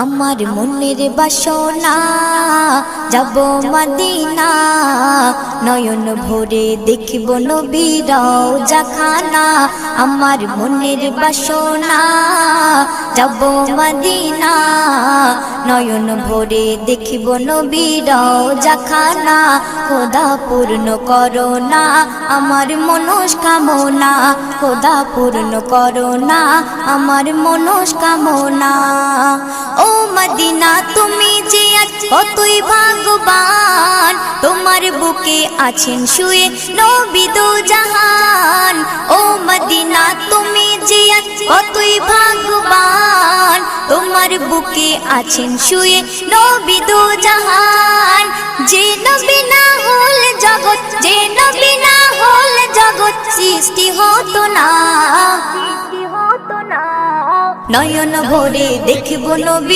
আমার মনের বাসনা যাব মদিনা, নয়ন ভরে দেখিব নবীর রওজাখানা। আমার মনের বাসনা যাব মদিনা, নয়ন ভরে দেখিব নবীর রওজাখানা। খোদা পূর্ণ করো না আমার মনস্কামনা, খোদা পূর্ণ করো না আমার মনস্কামনা। ও মদিনা তুমি যে আজ কতই ভাগ্যবান, তোমার বুকে আছেন শুয়ে নবী দো জাহান। ও মদিনা তুমি যে আজ কতই ভাগ্যবান, তোমার বুকে আছেন শুয়ে নবী দো জাহান। যে নবী না হলে জগৎ, যে নবী না হলে জগৎ সৃষ্টি হতো না। নয়ন ভরে দেখব নবী